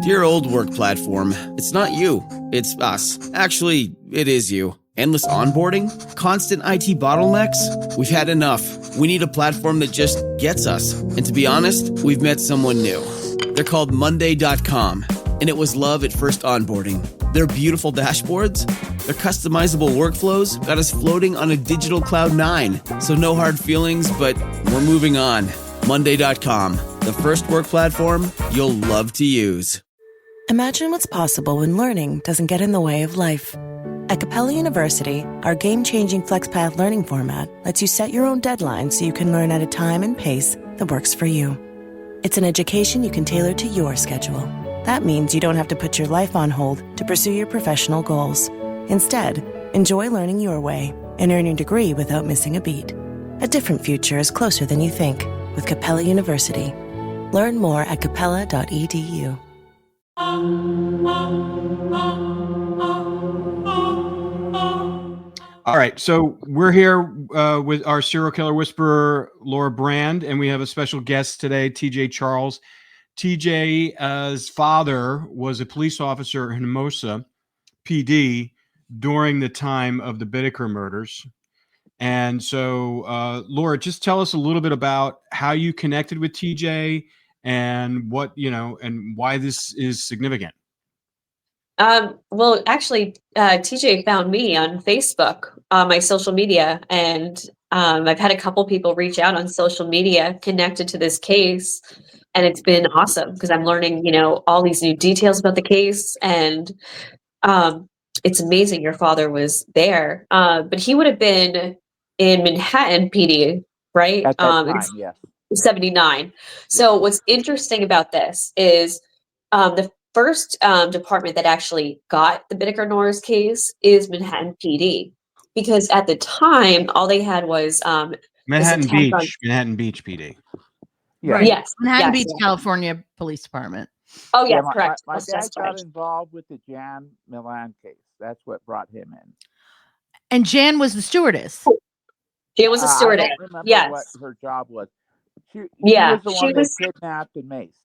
Dear old work platform, it's not you, it's us. Actually, it is you. Endless onboarding? Constant IT bottlenecks? We've had enough. We need a platform that just gets us. And to be honest, we've met someone new. They're called Monday.com, and it was love at first onboarding. Their beautiful dashboards, their customizable workflows got us floating on a digital cloud 9. So no hard feelings, but we're moving on. Monday.com, the first work platform you'll love to use. Imagine what's possible when learning doesn't get in the way of life. At Capella University, our game-changing FlexPath learning format lets you set your own deadlines so you can learn at a time and pace that works for you. It's an education you can tailor to your schedule. That means you don't have to put your life on hold to pursue your professional goals. Instead, enjoy learning your way and earn your degree without missing a beat. A different future is closer than you think with Capella University. Learn more at capella.edu. All right, so we're here with our serial killer whisperer, Laura Brand, and we have a special guest today, TJ Charles. TJ's father was a police officer in Hermosa PD during the time of the Bittaker murders. And so, Laura, just tell us a little bit about how you connected with TJ and what, and why this is significant. Well, actually, TJ found me on Facebook, my social media, and I've had a couple people reach out on social media connected to this case, and it's been awesome because I'm learning, all these new details about the case, and it's amazing your father was there, but he would have been in Manhattan PD, right? At that time, yes. 79. So what's interesting about this is the first department that actually got the Bittaker Norris case is Manhattan PD, because at the time all they had was Manhattan Beach PD. Yeah. Right. Yes, Manhattan yes, Beach, California Police Department. Oh yes, Yeah, correct. My That's dad got right. involved with the Jan Milan case. That's what brought him in. And Jan was the stewardess. Jan was a stewardess. I don't remember Yes. what her job was. She Yeah, was the she one was- they kidnapped and maced.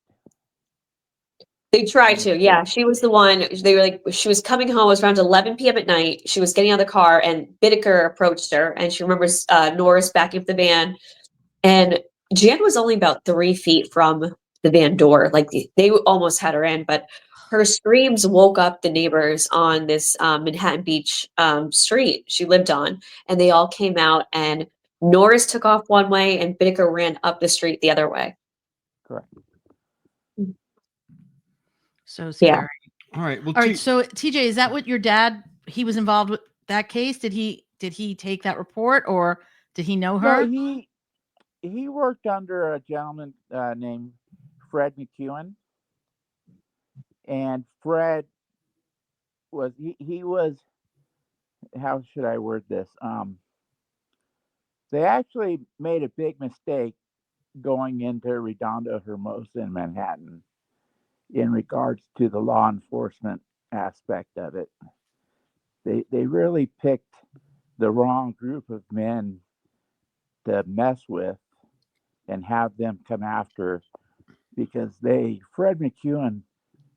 They tried to, yeah. She was the one. They were like, she was coming home. It was around 11 p.m. at night. She was getting out of the car, and Bittaker approached her, and she remembers Norris backing up the van. And Jan was only about 3 feet from the van door. Like they almost had her in, but her screams woke up the neighbors on this Manhattan Beach street she lived on, and they all came out. And Norris took off one way, and Bittaker ran up the street the other way. Correct. So scary. All right. Well, All right. So TJ, is that what your dad? He was involved with that case. Did he take that report, or did he know her? No, he worked under a gentleman named Fred McEwen, and Fred was he was, how should I word this? They actually made a big mistake going into Redondo, Hermosa, in Manhattan in regards to the law enforcement aspect of it. They really picked the wrong group of men to mess with and have them come after, because Fred McEwen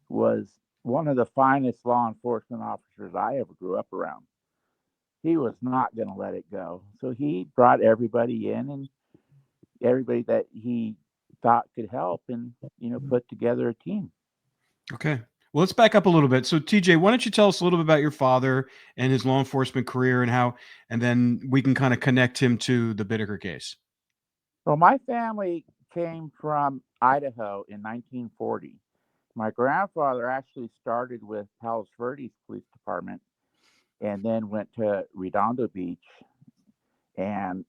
was one of the finest law enforcement officers I ever grew up around. He was not going to let it go. So he brought everybody in, and everybody that he thought could help, and put together a team. Okay. Well, let's back up a little bit. So TJ, why don't you tell us a little bit about your father and his law enforcement career and then we can kind of connect him to the Bittaker case. Well, my family came from Idaho in 1940. My grandfather actually started with Palos Verdes Police Department and then went to Redondo Beach. And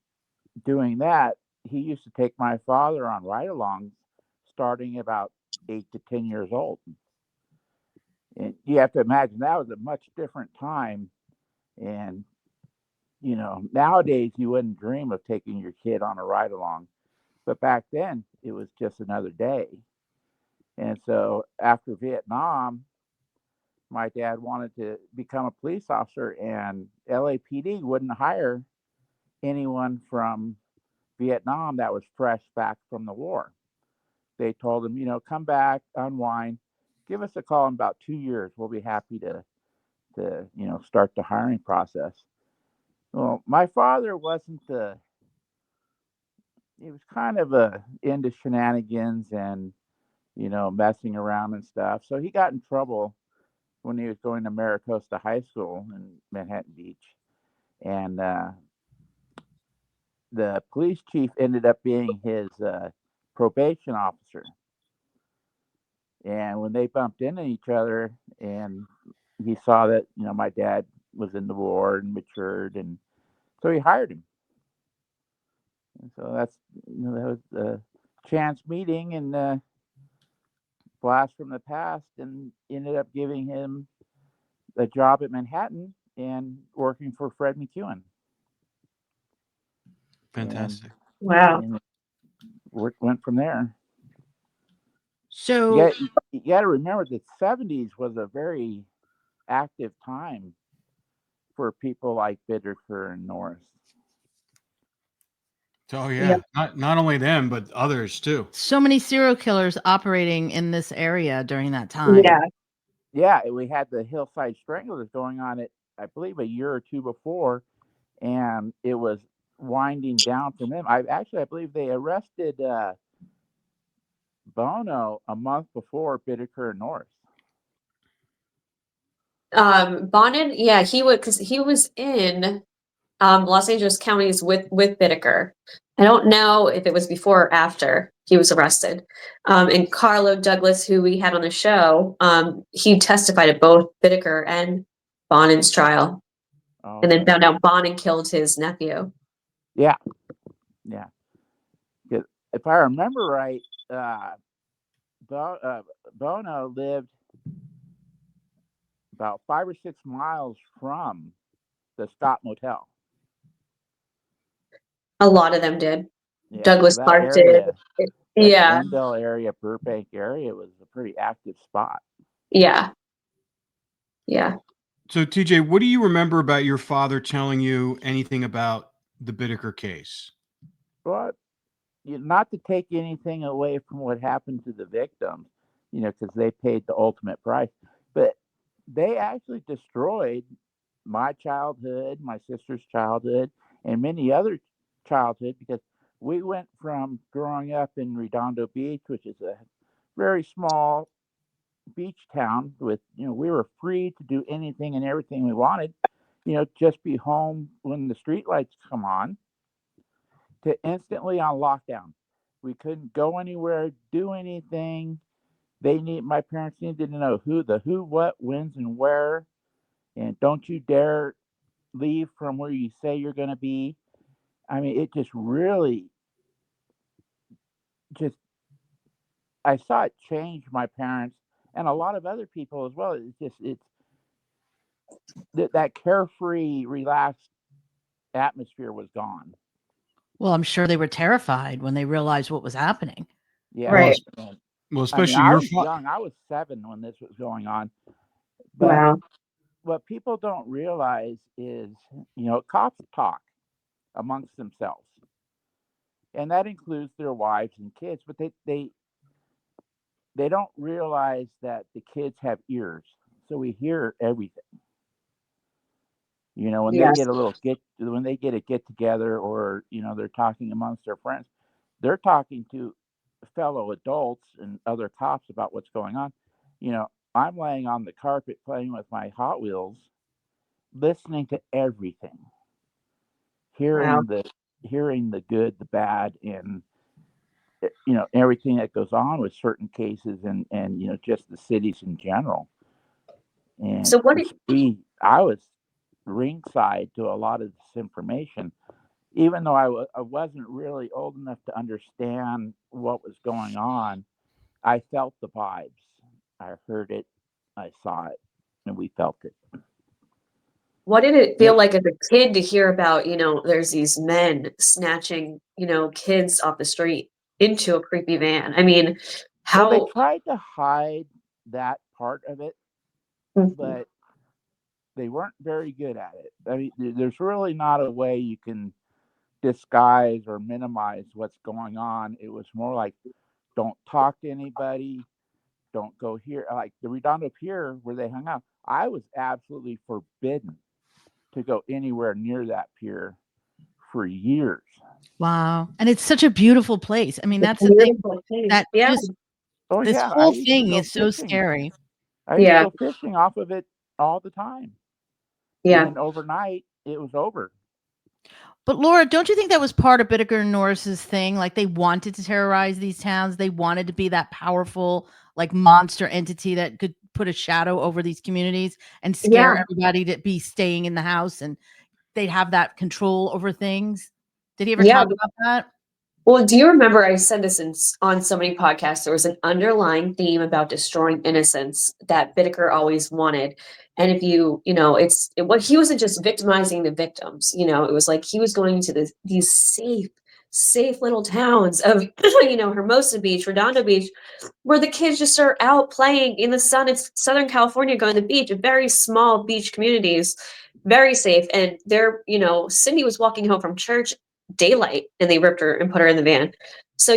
doing that, he used to take my father on ride-alongs starting about 8 to 10 years old. And you have to imagine that was a much different time. And, nowadays you wouldn't dream of taking your kid on a ride-along. But back then, it was just another day. And so after Vietnam, my dad wanted to become a police officer, and LAPD wouldn't hire anyone from Vietnam that was fresh back from the war. They told him, come back, unwind, give us a call in about 2 years. We'll be happy to start the hiring process. Well, my father wasn't he was kind of into shenanigans and, messing around and stuff. So he got in trouble when he was going to Maricosta High School in Manhattan Beach. And the police chief ended up being his probation officer. And when they bumped into each other, and he saw that, my dad was in the war and matured, and so he hired him. And so that was a chance meeting and blast from the past, and ended up giving him a job at Manhattan and working for Fred McEwen. Fantastic. Wow. And went from there. So You got to remember the 70s was a very active time for people like Bittaker and Norris. Oh yeah, not only them but others too. so many serial killers operating in this area during that time. Yeah. Yeah, we had the Hillside Stranglers going on at, I believe, a year or two before, and it was winding down from them. I believe they arrested Bono a month before Bittaker and Norris. Bonin, yeah, he was in Los Angeles counties with Bittaker. I don't know if it was before or after he was arrested. And Carlo Douglas, who we had on the show, he testified at both Bittaker and Bonin's trial, and then found out Bonin killed his nephew. Yeah. If I remember right, Bono lived about 5 or 6 miles from the Scott Motel. A lot of them did. Yeah, Douglas so Clark did. Yeah. Glendale area, Burbank area was a pretty active spot. Yeah. So TJ, what do you remember about your father telling you anything about the Bittaker case? But not to take anything away from what happened to the victims, because they paid the ultimate price, but they actually destroyed my childhood, my sister's childhood, and many other childhood, because we went from growing up in Redondo Beach, which is a very small beach town with, we were free to do anything and everything we wanted, just be home when the street lights come on, to instantly on lockdown. We couldn't go anywhere, do anything. My parents needed to know who, what, whens, and where. And don't you dare leave from where you say you're going to be. I mean, it just really, I saw it change my parents and a lot of other people as well. That carefree, relaxed atmosphere was gone. Well, I'm sure they were terrified when they realized what was happening. Yeah. Right. Well, especially I your was young. I was 7 when this was going on. But Wow. what people don't realize is, cops talk amongst themselves, and that includes their wives and kids. But they don't realize that the kids have ears, so we hear everything. When Yes. they get a get together, or they're talking amongst their friends, they're talking to fellow adults and other cops about what's going on. I'm laying on the carpet playing with my Hot Wheels, listening to everything, hearing the good, the bad, and everything that goes on with certain cases, and just the cities in general. And So what? I was ringside to a lot of this information, even though I wasn't really old enough to understand what was going on. I felt the vibes. I heard it, I saw it, and we felt it. What did it feel like as a kid to hear about, there's these men snatching, kids off the street into a creepy van? I mean, Well, they how? tried to hide that part of it, Mhm. but they weren't very good at it. I mean, there's really not a way you can disguise or minimize what's going on. It was more like, don't talk to anybody, don't go here. Like the Redondo Pier where they hung out, I was absolutely forbidden to go anywhere near that pier for years. Wow. And it's such a beautiful place. I mean, It's that's the thing beautiful place. that Yeah. just Oh this yeah, I whole used to thing go is so fishing. scary. I used Yeah. to go fishing off of it all the time. Yeah. And overnight, it was over. But Laura, don't you think that was part of Bittaker and Norris's thing? Like they wanted to terrorize these towns. They wanted to be that powerful, like monster entity that could put a shadow over these communities and scare Yeah. everybody to be staying in the house, and they'd have that control over things. Did he ever Yeah. talk about that? Well, do you remember I said this on so many podcasts? There was an underlying theme about destroying innocence that Bittaker always wanted. And if what he wasn't just victimizing the victims, it was like he was going to these safe little towns of, Hermosa Beach, Redondo Beach, where the kids just are out playing in the sun. It's Southern California going to the beach, very small beach communities, very safe. And Cindy was walking home from church daylight and they ripped her and put her in the van. So,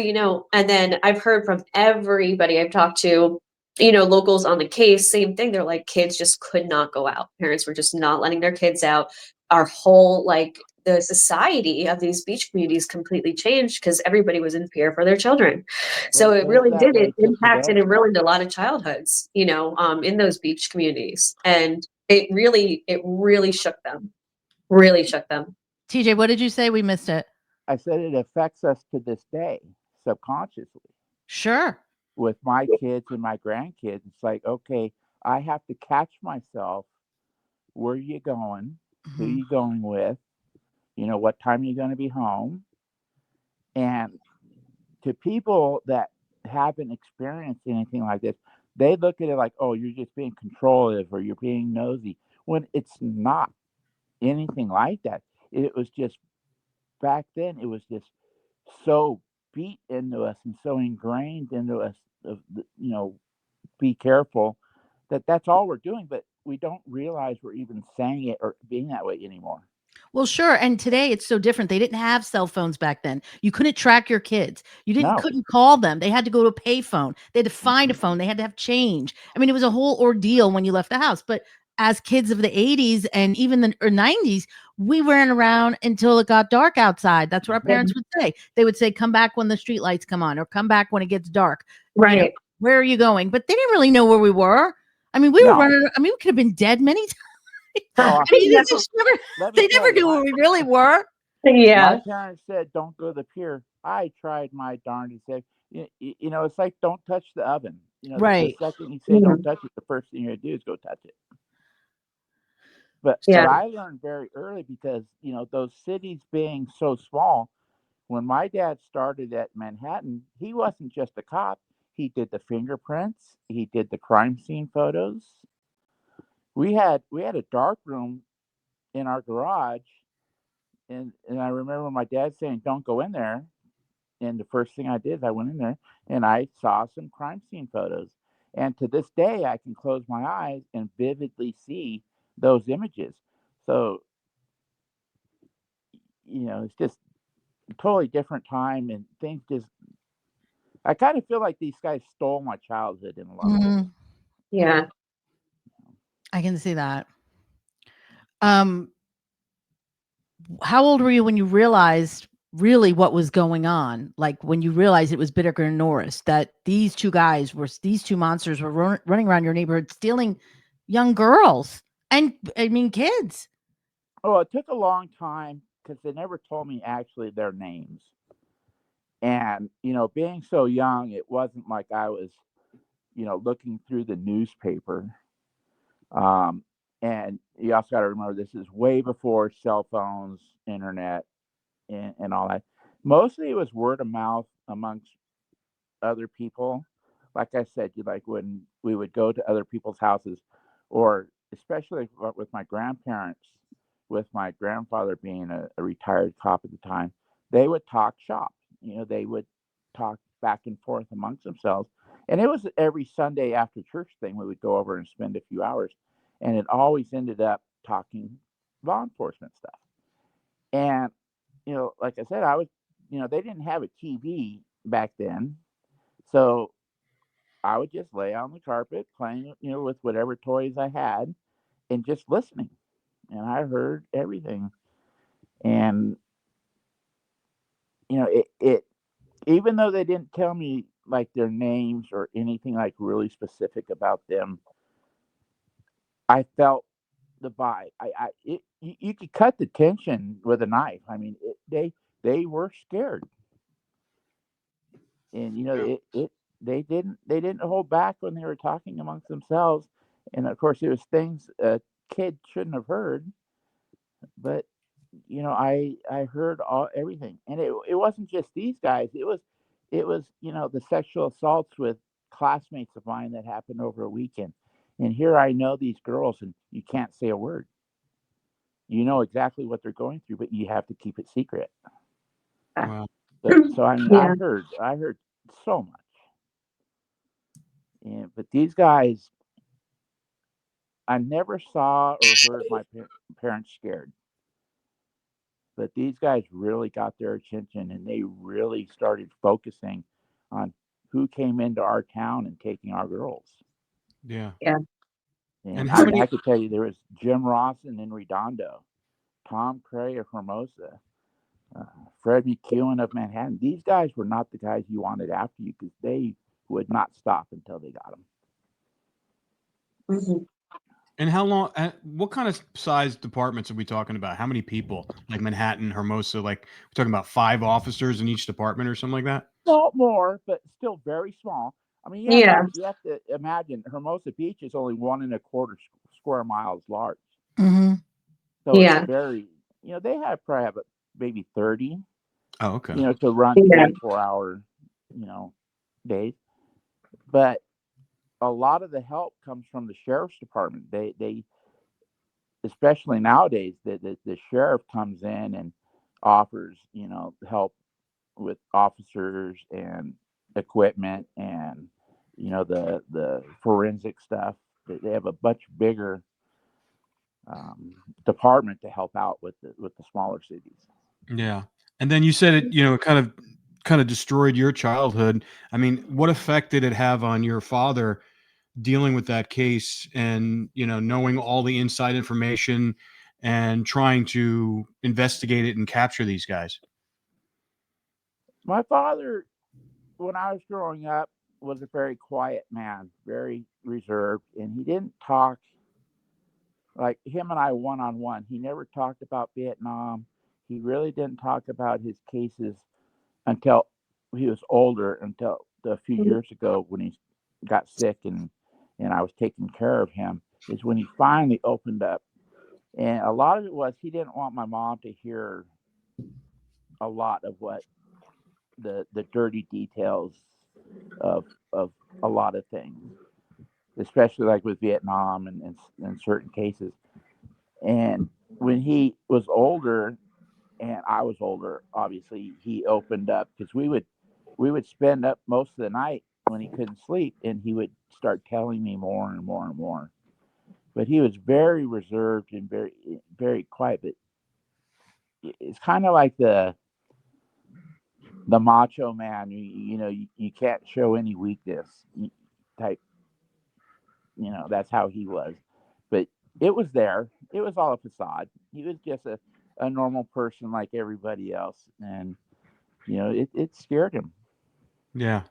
and then I've heard from everybody I've talked to, locals on the case, same thing. They're like, kids just could not go out. Parents were just not letting their kids out. Our whole, the society of these beach communities completely changed because everybody was in fear for their children. So Well, it really that did. way It to impacted today. and ruined a lot of childhoods, in those beach communities. And it really shook them. Really shook them. TJ, what did you say? We missed it. I said it affects us to this day subconsciously. Sure. With my kids and my grandkids, it's like, okay, I have to catch myself. Where are you going? Who are Mhm. you going with? What time are you going to be home? And to people that haven't experienced anything like this, they look at it like, oh, you're just being controlling or you're being nosy, when it's not anything like that. It was just back then, it was just so beat into us and so ingrained into us of be careful, that's all we're doing, but we don't realize we're even saying it or being that way anymore. Well, sure. And today it's so different. They didn't have cell phones back then. You couldn't track your kids. You didn't No. couldn't call them. They had to go to a payphone. They had to find a phone. They had to have change. I mean, it was a whole ordeal when you left the house. But as kids of the 80s and even the 90s, we ran around until it got dark outside. That's what our parents would say. They would say, come back when the street lights come on, or come back when it gets dark. Right. Where are you going? But they didn't really know where we were. I mean, we were running. I mean, we could have been dead many times. Oh, I mean, Yeah. they never knew where we really were. Yeah. my parents said, don't go to the pier. I tried my darndest. Say, it's like, don't touch the oven. Right. The second you say don't touch it, the first thing you're going to do is go touch it. But Yeah. I learned very early because, those cities being so small, when my dad started at Manhattan, he wasn't just a cop. He did the fingerprints. He did the crime scene photos. We had a dark room in our garage, and I remember my dad saying, "Don't go in there." And the first thing I did, I went in there and I saw some crime scene photos. And to this day, I can close my eyes and vividly see those images. So, it's just a totally different time, and things just. I kind of feel like these guys stole my childhood in a lot of ways. Yeah. I can see that. How old were you when you realized really what was going on? Like when you realized it was Bittaker and Norris, that these two monsters were running around your neighborhood stealing young girls and kids. Oh, it took a long time because they never told me actually their names. And, being so young, it wasn't like I was, looking through the newspaper. And you also got to remember, this is way before cell phones, internet, and all that. Mostly it was word of mouth amongst other people. Like I said, when we would go to other people's houses, or especially with my grandparents, with my grandfather being a retired cop at the time, they would talk shop. They would talk back and forth amongst themselves. And it was every Sunday after church thing, we would go over and spend a few hours. And it always ended up talking law enforcement stuff. And, like I said, they didn't have a TV back then. So I would just lay on the carpet playing, with whatever toys I had and just listening. And I heard everything. And, it even though they didn't tell me like their names or anything like really specific about them, I felt the vibe. You could cut the tension with a knife. I mean, they were scared, and they didn't hold back when they were talking amongst themselves, and of course it was things a kid shouldn't have heard, but I heard everything, and it wasn't just these guys. It was the sexual assaults with classmates of mine that happened over a weekend, and here I know these girls, and you can't say a word. You know exactly what they're going through, but you have to keep it secret. Wow. So I mean, Yeah. I heard so much, but these guys, I never saw or heard my parents scared. But these guys really got their attention, and they really started focusing on who came into our town and taking our girls. Yeah. Yeah. And And how many? I could tell you there was Jim Rawson in Redondo, Tom Cray of Hermosa, Fred McEwen of Manhattan. These guys were not the guys you wanted after you because they would not stop until they got them. Mhm. And how long? What kind of size departments are we talking about? How many people? Like Manhattan, Hermosa? Like we're talking about 5 officers in each department or something like that? No more, but still very small. I mean, Yeah. you have to imagine Hermosa Beach is only 1.25 square miles large. Mm-hmm. So Yeah. it's very, they probably have maybe 30, Oh, okay. to run Yeah. 24-hour, days. But a lot of the help comes from the sheriff's department. They especially nowadays, the sheriff comes in and offers, help with officers and equipment and, the forensic stuff. They have a much bigger department to help out with the smaller cities. Yeah. And then you said it, kind of destroyed your childhood. I mean, what effect did it have on your father dealing with that case and, knowing all the inside information and trying to investigate it and capture these guys? My father, when I was growing up, was a very quiet man, very reserved, and he didn't talk like him and I one on one. He never talked about Vietnam. He really didn't talk about his cases until he was older, until a few years ago when he got sick and I was taking care of him, is when he finally opened up. And a lot of it was he didn't want my mom to hear a lot of what the dirty details of a lot of things, especially like with Vietnam and certain cases. And when he was older and I was older, obviously he opened up because we would spend up most of the night when he couldn't sleep, and he would start telling me more and more and more. But he was very reserved and very very quiet. But it's kind of like the macho man. You can't show any weakness type. That's how he was. But it was there. It was all a facade. He was just a normal person like everybody else, and it scared him. Yeah.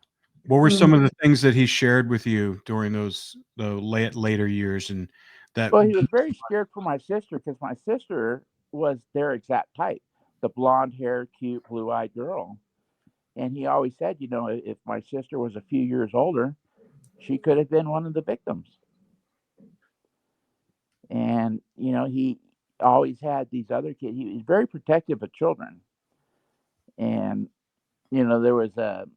What were some of the things that he shared with you during the later years and that? Well, he was very scared for my sister because my sister was their exact type, the blonde hair, cute, blue-eyed girl. And he always said, if my sister was a few years older, she could have been one of the victims. And, he always had these other kids. He was very protective of children. And, there was a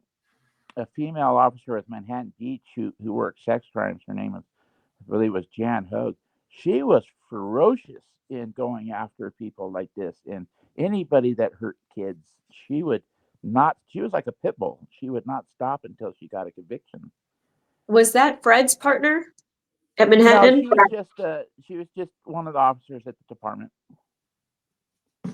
female officer with Manhattan Beach who worked sex crimes. Her name was, I believe, was Jan Hogue. She was ferocious in going after people like this. And anybody that hurt kids, she was like a pit bull. She would not stop until she got a conviction. Was that Fred's partner at No, Manhattan? she was just one of the officers at the department.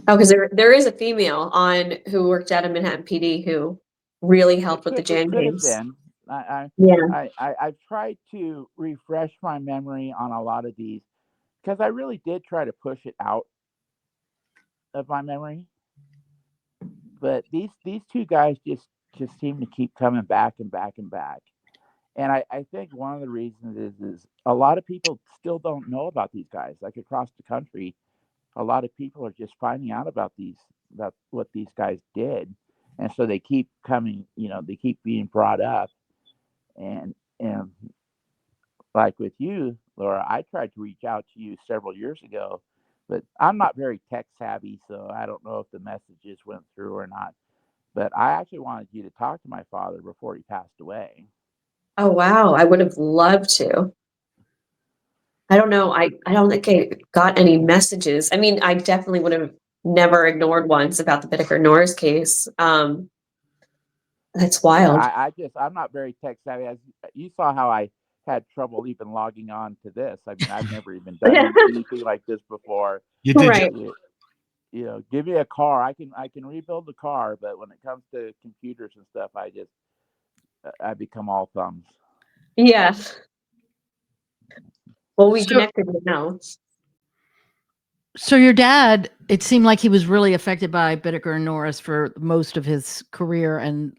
Oh, because there is a female on who worked out in Manhattan PD who really helped with the Jan It could have case. been, Yeah. I've tried to refresh my memory on a lot of these because I really did try to push it out of my memory. But these two guys just seem to keep coming back and back and back. And I think one of the reasons is a lot of people still don't know about these guys. Like across the country, a lot of people are just finding out about what these guys did, and so they keep coming. They keep being brought up, and like with you, Laura, I tried to reach out to you several years ago, but I'm not very tech savvy, so I don't know if the messages went through or not. But I actually wanted you to talk to my father before he passed away. Oh, wow. I would have loved to. I don't know. I don't think I got any messages. I mean, I definitely would have never ignored ones about the Bittaker Norris case. That's Yeah, wild. I'm not very tech savvy. As you saw how I had trouble even logging on to this. I mean, I've never even done anything like this before. You did. Right. Give me a car. I can rebuild the car, but when it comes to computers and stuff, I become all thumbs. Yeah. Well, we So- connected now. So your dad, it seemed like he was really affected by Bittaker and Norris for most of his career and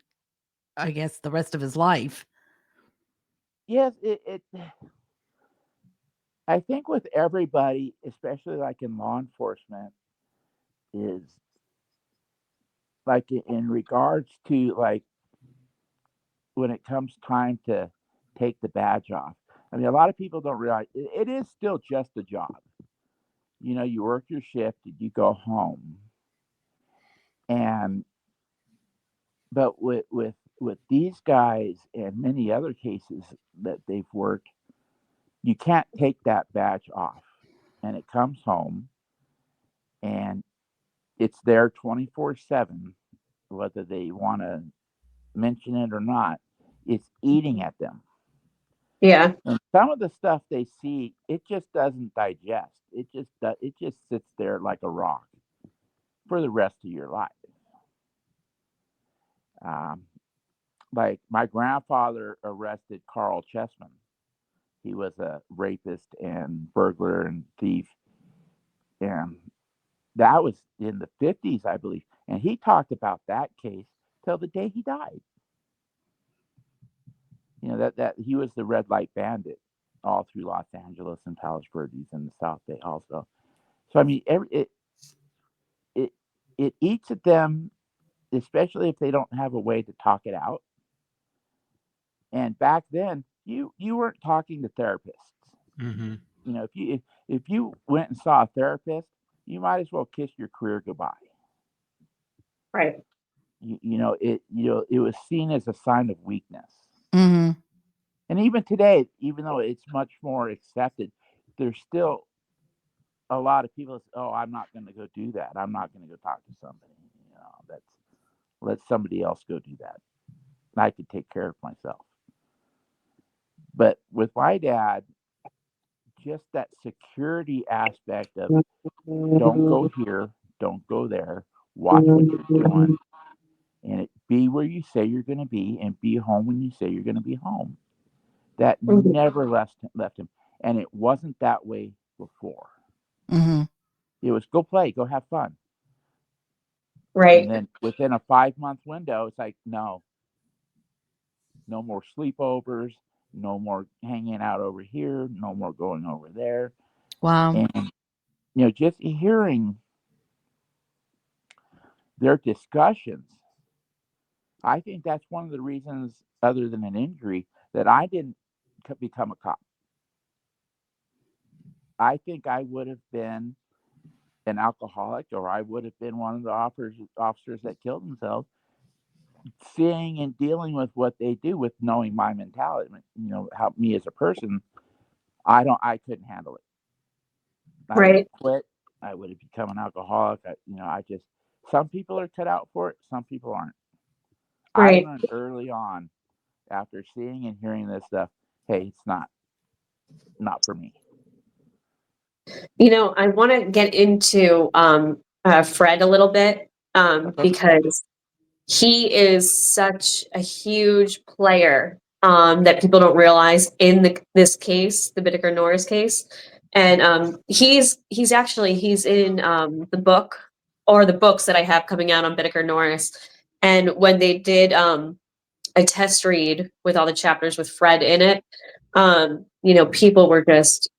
I guess the rest of his life. Yes, I think with everybody, especially like in law enforcement, is like in regards to like when it comes time to take the badge off. I mean, a lot of people don't realize it is still just a job. You work your shift, you go home, but with these guys and many other cases that they've worked, you can't take that badge off, and it comes home, and it's there 24/7, whether they want to mention it or not. It's eating at them. Yeah. And some of the stuff they see, it just doesn't digest. It just sits there like a rock for the rest of your life. Like my grandfather arrested Carl Chessman. He was a rapist and burglar and thief, and that was in the 50s, I believe. And he talked about that case till the day he died. That he was the red light bandit all through Los Angeles and Palos Verdes and the South Bay also. So I mean, it eats at them, especially if they don't have a way to talk it out. And back then, you weren't talking to therapists. Mm-hmm. If you went and saw a therapist, you might as well kiss your career goodbye. Right. It was seen as a sign of weakness. Mm-hmm. And even today, even though it's much more accepted, there's still a lot of people that say, "Oh, I'm not going to go do that. I'm not going to go talk to somebody. Let somebody else go do that. I could take care of myself." But with my dad, just that security aspect of don't go here, don't go there, watch what you're doing, and be where you say you're going to be, and be home when you say you're going to be home. That never left him. And it wasn't that way before. Mm-hmm. It was go play, go have fun. Right. And then within a 5-month window, it's like, no more sleepovers, no more hanging out over here, no more going over there. Wow. And, just hearing their discussions, I think that's one of the reasons, other than an injury, that I didn't become a cop. I think I would have been an alcoholic, or I would have been one of the officers that killed themselves, seeing and dealing with what they do, with knowing my mentality, how me as a person, I couldn't handle it. I would have quit. I would have become an alcoholic. Some people are cut out for it. Some people aren't. Right. I learned early on, after seeing and hearing this stuff, hey, it's not for me. I want to get into Fred a little bit because he is such a huge player that people don't realize in this case, the Bittaker Norris case. And he's in the book, or the books that I have coming out on Bittaker Norris. And when they did a test read with all the chapters with Fred in it, people were just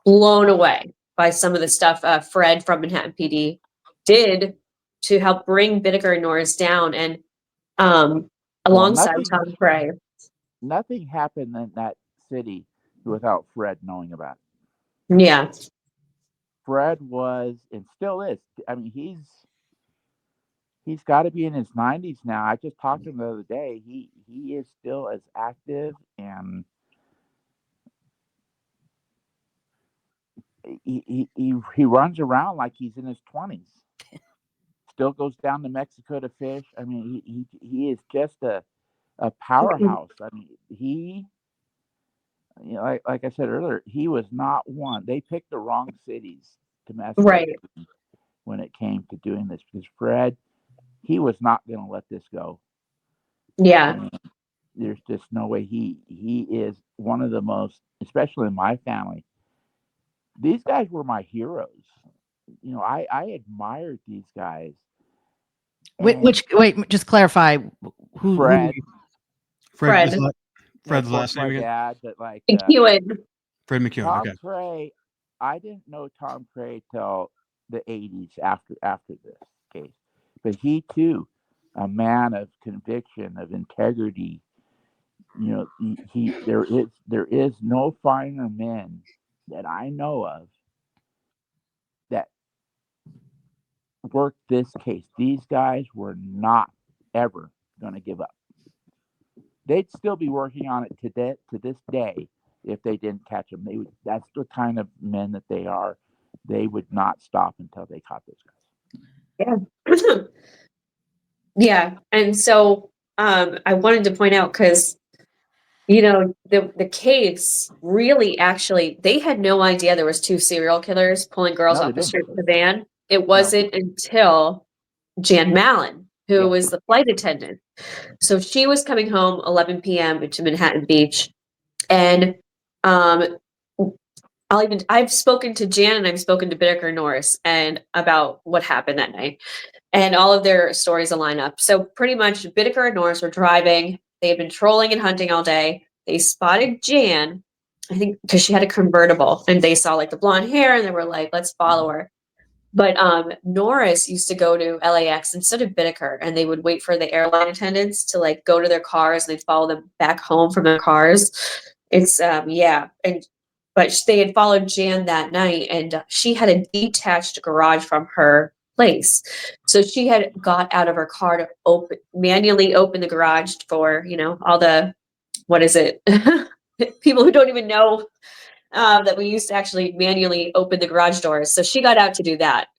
blown away by some of the stuff Fred from Manhattan PD did to help bring Bittaker and Norris down, and alongside Tom Prey. Nothing happened in that city without Fred knowing about it. Yeah. Fred was, and still is. I mean, he's got to be in his 90s now. I just talked to him the other day. He is still as active, and he runs around like he's in his 20s. Still goes down to Mexico to fish. I mean, he is just a powerhouse. I mean, like I said earlier, he was not one. They picked the wrong cities to mess Right. with when it came to doing this, because Fred, he was not going to let this go. Yeah. I mean, there's just no way. He is one of the most, especially in my family. These guys were my heroes. I admired these guys. Wait, just clarify who. Fred. Fred. Fred's last name my again? dad, but like McEwen. Fred McEwen. Tom Okay. Prey. I didn't know Tom Prey till the 80s after this case, but he too, a man of conviction, of integrity. There is no finer men that I know of that worked this case. These guys were not ever going to give up. They'd still be working on it to this day if they didn't catch them. That's the kind of men that they are. They would not stop until they caught those guys. Yeah. Yeah. And so I wanted to point out, because the case really, actually, they had no idea there was two serial killers pulling girls No, off they the street didn't. with a van. It wasn't until Jan Mallon, who Yeah. was the flight attendant. So she was coming home 11 p.m. to Manhattan Beach, and I've spoken to Jan and I've spoken to Bittaker Norris and about what happened that night, and all of their stories align up. So pretty much Bittaker and Norris were driving. They had been trolling and hunting all day. They spotted Jan, I think because she had a convertible, and they saw like the blonde hair, and they were like, let's follow her. But Norris used to go to LAX instead of Bittaker, and they would wait for the airline attendants to like go to their cars, and they'd follow them back home from their cars. It's but they had followed Jan that night, and she had a detached garage from her place. So she had got out of her car to manually open the garage for, all the, what is it? People who don't even know that we used to actually manually open the garage doors. So she got out to do that.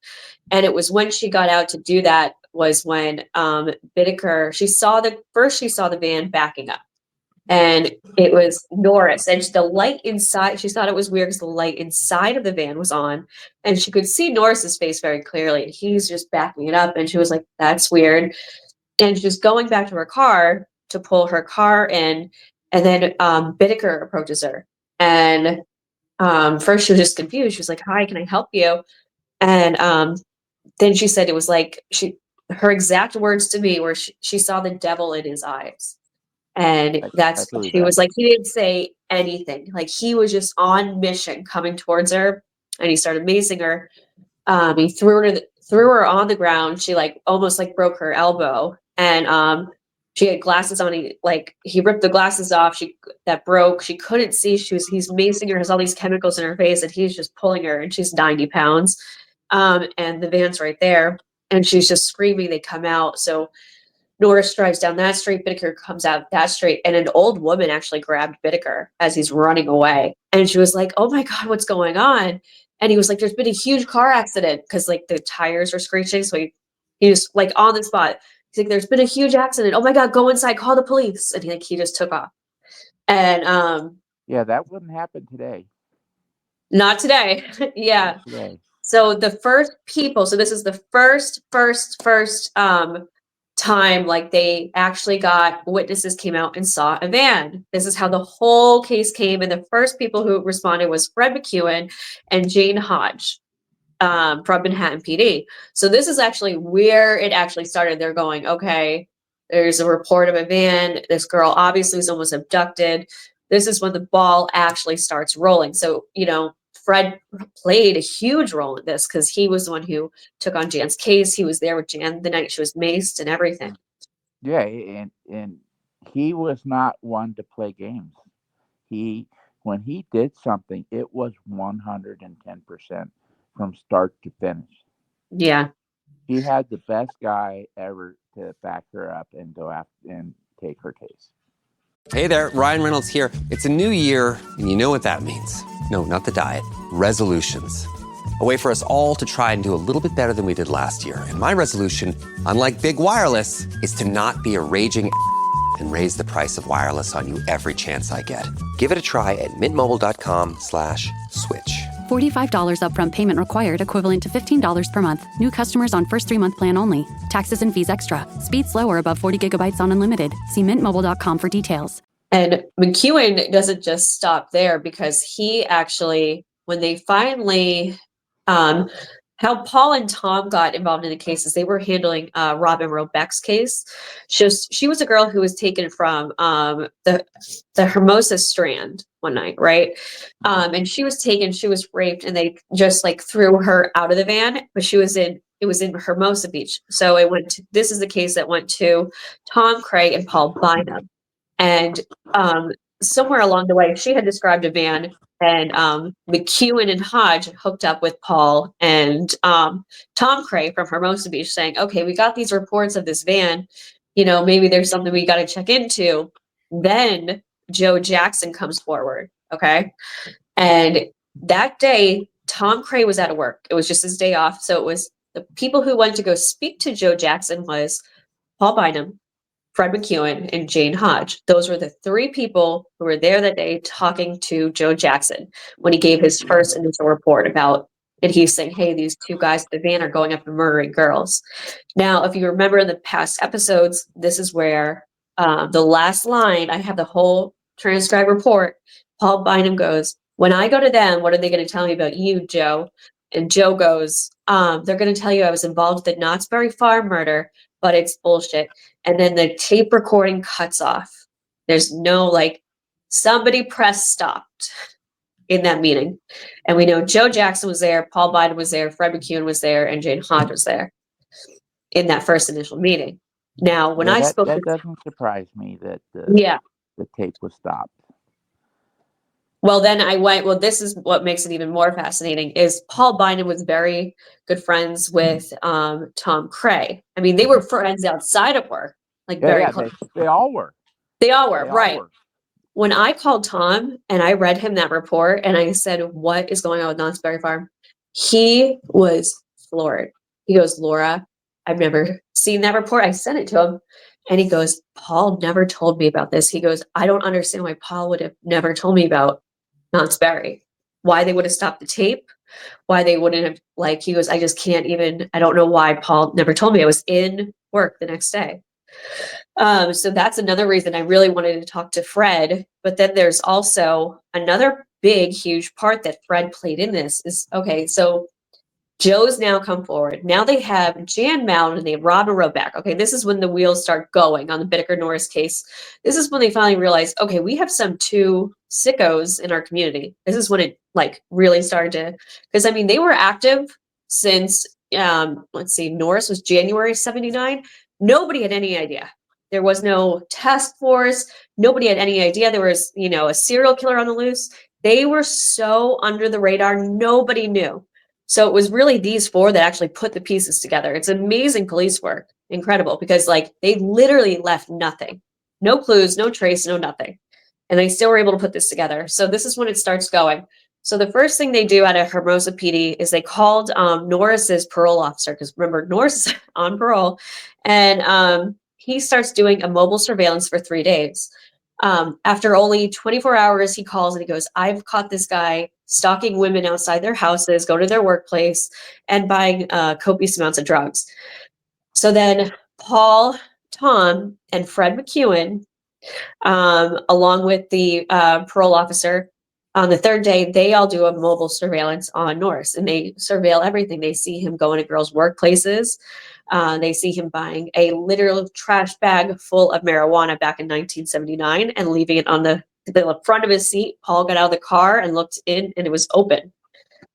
And it was when she got out to do that was when Bittaker, she saw the van backing up. And it was Norris, and the light inside, she thought it was weird because the light inside of the van was on, and she could see Norris's face very clearly, and he's just backing it up, and she was like, that's weird. And she was going back to her car to pull her car in, and then Bittaker approaches her, and first she was just confused. She was like, hi, can I help you? And then she said it was like, her exact words to me were she saw the devil in his eyes. And she was like, he didn't say anything. Like, he was just on mission coming towards her, and he started macing her. He threw her on the ground. She like almost like broke her elbow, and she had glasses on. He ripped the glasses off. That broke. She couldn't see. He's macing her, has all these chemicals in her face, and he's just pulling her, and she's 90 pounds. And the van's right there, and she's just screaming. They come out. So Norris drives down that street, Bittaker comes out that street, and an old woman actually grabbed Bittaker as he's running away. And she was like, oh my God, what's going on? And he was like, there's been a huge car accident, because like the tires are screeching. So he was like on the spot. He's like, there's been a huge accident. Oh my God, go inside, call the police. And he just took off. And yeah, that wouldn't happen today. Not today. Yeah. Not today. So the first people, so this is the first time, like they actually got witnesses came out and saw a van. This is how the whole case came. And the first people who responded was Fred McEwen and Jane Hodge from Manhattan PD. So this is actually where it actually started. They're going, okay, there's a report of a van. This girl obviously was almost abducted. This is when the ball actually starts rolling. So, you know, Fred played a huge role in this because he was the one who took on Jan's case. He was there with Jan the night she was maced and everything. Yeah, and he was not one to play games. When he did something, it was 110% from start to finish. Yeah. He had the best guy ever to back her up and go after and take her case. Hey there, Ryan Reynolds here. It's a new year, and you know what that means. No, not the diet. Resolutions. A way for us all to try and do a little bit better than we did last year. And my resolution, unlike big wireless, is to not be a raging and raise the price of wireless on you every chance I get. Give it a try at mintmobile.com/switch. $45 upfront payment required, equivalent to $15 per month. New customers on first 3-month plan only. Taxes and fees extra. Speed slower above 40 gigabytes on unlimited. See mintmobile.com for details. And McEwen doesn't just stop there because he actually, when they finally, how Paul and Tom got involved in the cases, they were handling Robin Robeck's case. She was a girl who was taken from the Hermosa Strand one night, right? And she was taken, she was raped, and they just like threw her out of the van, but it was in Hermosa Beach. So this is the case that went to Tom Cray and Paul Bynum. And somewhere along the way, she had described a van, and McEwen and Hodge hooked up with Paul and Tom Cray from Hermosa Beach, saying, okay, we got these reports of this van. You know, maybe there's something we got to check into. Then Joe Jackson comes forward, okay? And that day, Tom Cray was out of work. It was just his day off. So it was the people who went to go speak to Joe Jackson was Paul Bynum, Fred McEwen, and Jane Hodge. Those were the three people who were there that day talking to Joe Jackson when he gave his first initial report about, and he's saying, hey, these two guys at the van are going up and murdering girls. Now, if you remember in the past episodes, this is where the last line, I have the whole transcribed report. Paul Bynum goes, when I go to them, what are they going to tell me about you, Joe? And Joe goes, they're going to tell you I was involved with the Knott's Berry Farm murder, but it's bullshit. And then the tape recording cuts off. There's no, like, somebody pressed stopped in that meeting. And we know Joe Jackson was there, Paul Bynum was there, Fred McEwen was there, and Jane Hodge was there in that first initial meeting. Now, when I spoke that to... doesn't surprise me that the tape was stopped. Well, then I went, well, this is what makes it even more fascinating is Paul Bynum was very good friends with Tom Cray. I mean, they were friends outside of work, like very close. They all were. They all were, right. When I called Tom and I read him that report and I said, what is going on with Knott's Berry Farm? He was floored. He goes, Laura, I've never seen that report. I sent it to him. And he goes, Paul never told me about this. He goes, I don't understand why Paul would have never told me about Knott's Berry, why they would have stopped the tape, why they wouldn't have, like, he goes, I just can't even, I don't know why Paul never told me. I was in work the next day. So that's another reason I really wanted to talk to Fred. But then there's also another big, huge part that Fred played in this is, okay, so Joe's now come forward. Now they have Jan Mound and they have Robin Robeck. Okay, this is when the wheels start going on the Bittaker Norris case. This is when they finally realized, okay, we have two sickos in our community. This is when it like really started to, because I mean, they were active since, let's see, Norris was January 79. Nobody had any idea. There was no task force. Nobody had any idea there was, a serial killer on the loose. They were so under the radar. Nobody knew. So it was really these four that actually put the pieces together. It's amazing police work. Incredible. Because like they literally left nothing. No clues, no trace, no nothing. And they still were able to put this together. So this is when it starts going. So the first thing they do out of Hermosa PD is they called Norris's parole officer. Because remember, Norris is on parole. And he starts doing a mobile surveillance for 3 days. After only 24 hours, he calls and he goes, I've caught this guy stalking women outside their houses, going to their workplace, and buying copious amounts of drugs. So then Paul Tom and Fred McEwen, along with the parole officer, on the third day, they all do a mobile surveillance on Norris, and they surveil everything. They see him going to girls' workplaces. They see him buying a literal trash bag full of marijuana back in 1979 and leaving it on the front of his seat. Paul got out of the car and looked in, and it was open.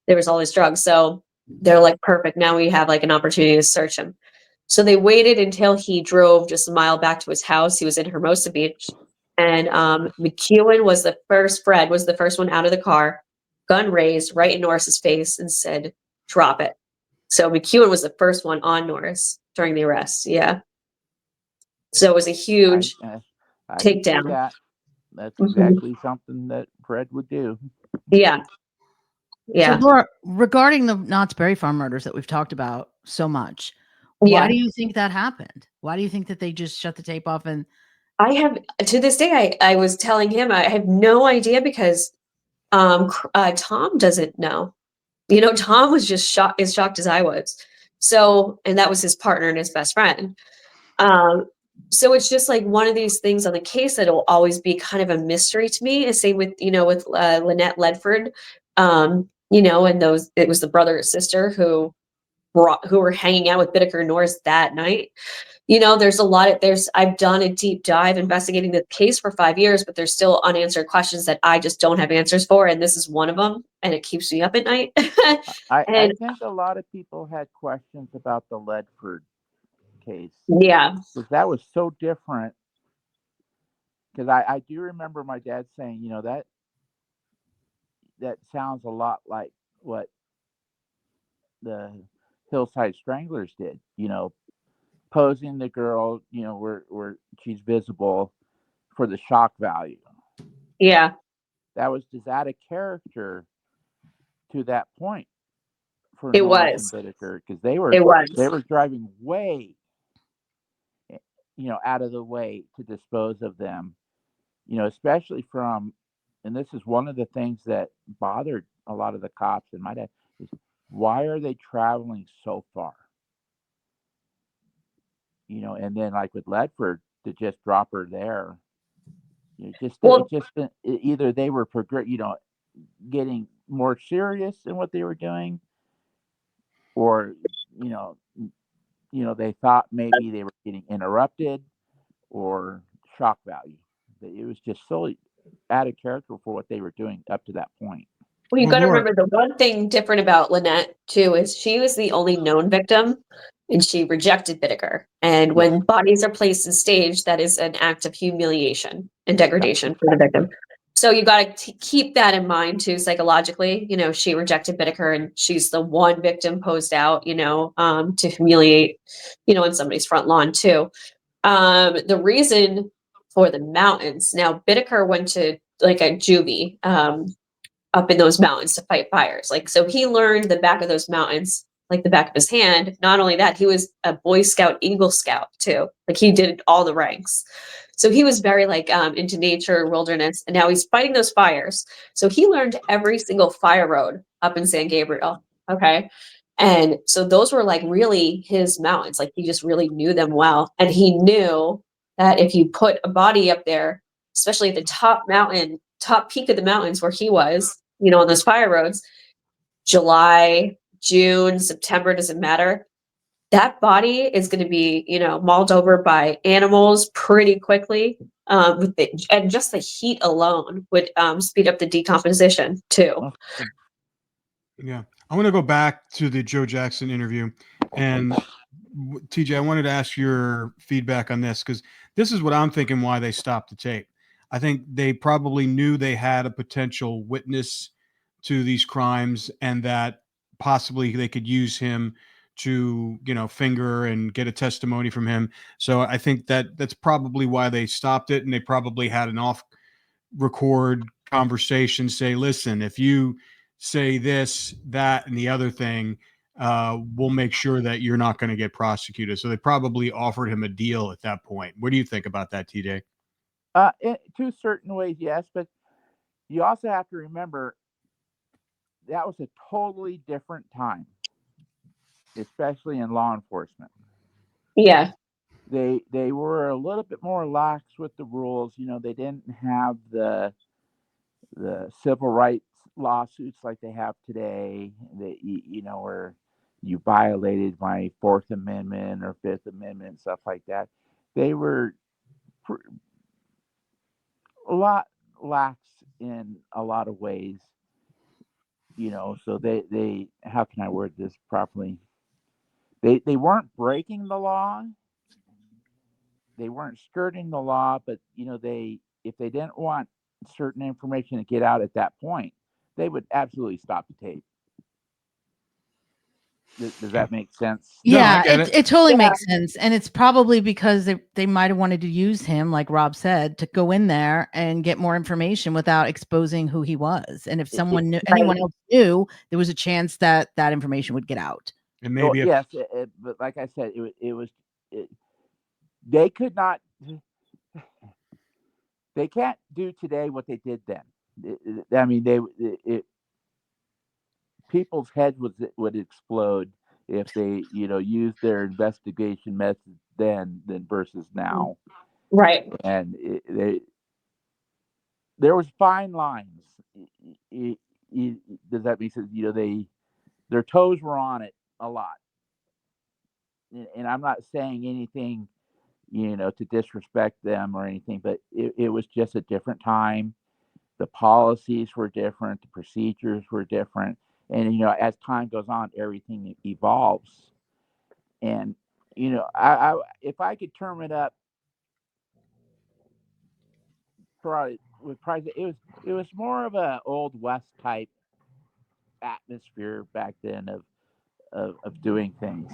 There was all his drugs. So they're like, perfect. Now we have like an opportunity to search him. So they waited until he drove just a mile back to his house. He was in Hermosa Beach. And McEwen was the first, Fred was the first one out of the car, gun raised right in Norris's face, and said, drop it. So McEwen was the first one on Norris during the arrest. Yeah. So it was a huge I can see takedown. that. That's Mhm. exactly something that Fred would do. Yeah. Yeah. So Laura, regarding the Knott's Berry Farm murders that we've talked about so much, Yeah. why do you think that happened? Why do you think that they just shut the tape off? And I have, to this day, I was telling him, I have no idea because Tom doesn't know. You know, Tom was just shocked as I was. So, and that was his partner and his best friend. So it's just like one of these things on the case that will always be kind of a mystery to me. The same with, with Lynette Ledford, and those, it was the brother or sister who were hanging out with Bittaker and Norris that night. There's I've done a deep dive investigating the case for 5 years, but there's still unanswered questions that I just don't have answers for. And this is one of them, and it keeps me up at night. I And think a lot of people had questions about the Ledford case yeah, because that was so different. Because I do remember my dad saying, that sounds a lot like what the Hillside Stranglers did, posing the girl, where she's visible for the shock value. yeah, That was just out of character to that point for it Norris was. and Bittaker because they were It was. driving way, out of the way to dispose of them, especially from, and this is one of the things that bothered a lot of the cops and my dad is, why are they traveling so far? And then like with Ledford to just drop her there, Well, either they were getting more serious in what they were doing, or they thought maybe they were getting interrupted, or shock value. It was just so out of character for what they were doing up to that point. Well, you Well, got to Laura, remember the one thing different about Lynette too is she was the only known victim, and she rejected Bittaker. And when bodies are placed in stage, that is an act of humiliation and degradation for the victim. So you got to keep that in mind too, psychologically. She rejected Bittaker, and she's the one victim posed out, to humiliate, in somebody's front lawn too. The reason for the mountains. Now, Bittaker went to like a juvie, up in those mountains to fight fires. So he learned the back of those mountains like the back of his hand. Not only that, he was a Boy Scout, Eagle Scout too. Like he did all the ranks. So he was very into nature, wilderness, and now he's fighting those fires. So he learned every single fire road up in San Gabriel. Okay. And so those were like really his mountains. Like he just really knew them well. And he knew that if you put a body up there, especially at the top peak of the mountains where he was, on those fire roads, July, June, September, doesn't matter. That body is going to be, mauled over by animals pretty quickly. And just the heat alone would speed up the decomposition too. yeah, I want to go back to the Joe Jackson interview, and TJ, I wanted to ask your feedback on this because this is what I'm thinking why they stopped the tape. I think they probably knew they had a potential witness to these crimes and that possibly they could use him to, finger and get a testimony from him. So I think that that's probably why they stopped it. And they probably had an off record conversation, say, listen, if you say this, that, and the other thing, we'll make sure that you're not going to get prosecuted. So they probably offered him a deal at that point. What do you think about that, TJ? To certain ways, yes, but you also have to remember that was a totally different time, especially in law enforcement. Yeah. they were a little bit more lax with the rules. They didn't have the civil rights lawsuits like they have today. That where you violated my Fourth Amendment or Fifth Amendment and stuff like that. They were a lot lax in a lot of ways. So they how can I word this properly? They weren't breaking the law. They weren't skirting the law, but if they didn't want certain information to get out at that point, they would absolutely stop the tape. Does that make sense? No, I Yeah, get it totally Yeah. makes sense. And it's probably because they might have wanted to use him, like Rob said, to go in there and get more information without exposing who he was. And if someone knew, anyone else knew, there was a chance that that information would get out. And Well, maybe yes, but like I said, they could not. They can't do today what they did then. I mean, people's heads would explode if they used their investigation methods then versus now. Right. And there was fine lines. Does that make sense? Their toes were on it a lot. And I'm not saying anything to disrespect them or anything, but it was just a different time. The policies were different, the procedures were different, and as time goes on, everything evolves. And I if I could term it up, probably it was more of a old West type atmosphere back then of doing things.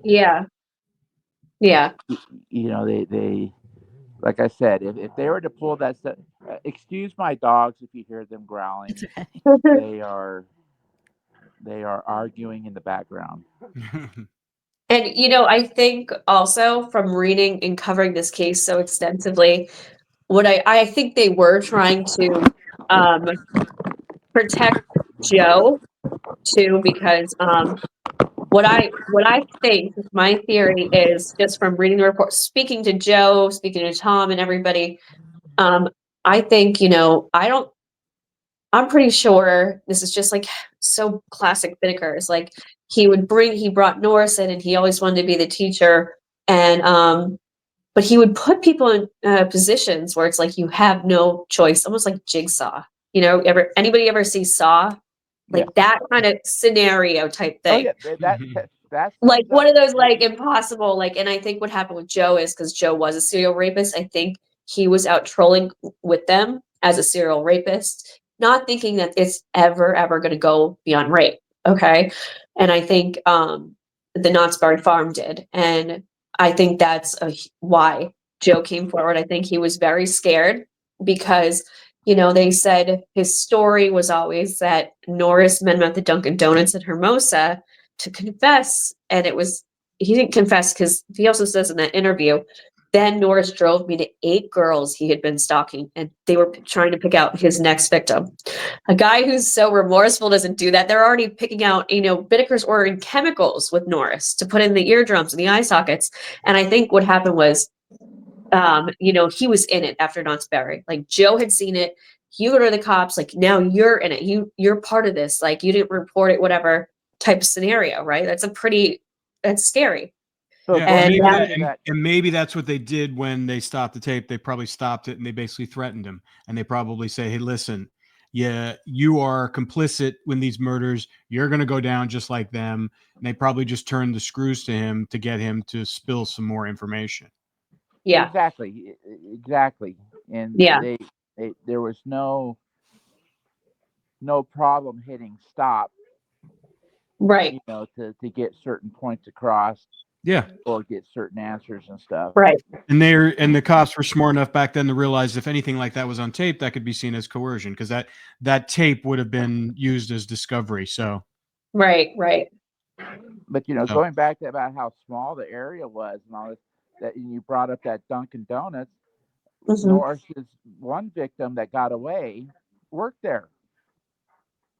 Yeah. Yeah. They like I said, if they were to pull that stuff, excuse my dogs if you hear them growling. It's okay. They are arguing in the background. And I think also from reading and covering this case so extensively, what I think they were trying to protect Joe too, because what I think my theory is, just from reading the report, speaking to Joe, speaking to Tom and everybody, I think I'm pretty sure this is just like so classic Bittaker. It's like he brought Norris in, and he always wanted to be the teacher, and but he would put people in positions where it's like you have no choice, almost like Jigsaw. Anybody ever see Saw? Like that kind of scenario type thing. Oh yeah, that's Like one of those like impossible, like, and I think what happened with Joe is, because Joe was a serial rapist, I think he was out trolling with them as a serial rapist, not thinking that it's ever going to go beyond rape. Okay. And I think the Knott's Berry Farm did. And I think that's why Joe came forward. I think he was very scared because they said his story was always that Norris met him at the Dunkin' Donuts at Hermosa to confess, and he didn't confess because he also says in that interview, then Norris drove me to 8 girls he had been stalking, and they were trying to pick out his next victim. A guy who's so remorseful doesn't do that. They're already picking out, Bittaker's ordering chemicals with Norris to put in the eardrums and the eye sockets. And I think what happened was, he was in it after Knott's Berry. Like Joe had seen it. You go to the cops, like now you're in it. You're part of this. Like you didn't report it, whatever type of scenario, right? That's scary. And maybe that's what they did when they stopped the tape. They probably stopped it and they basically threatened him. And they probably say, hey, listen, yeah, you are complicit in these murders. You're going to go down just like them. And they probably just turned the screws to him to get him to spill some more information. Yeah, exactly. And yeah, there was no problem hitting stop, right, to get certain points across. Yeah. Or get certain answers and stuff. right. And the cops were smart enough back then to realize if anything like that was on tape, that could be seen as coercion, because that tape would have been used as discovery. So Right. But going back to about how small the area was and all this, that you brought up that Dunkin' Donuts, Mm-hmm. Norris's one victim that got away worked there.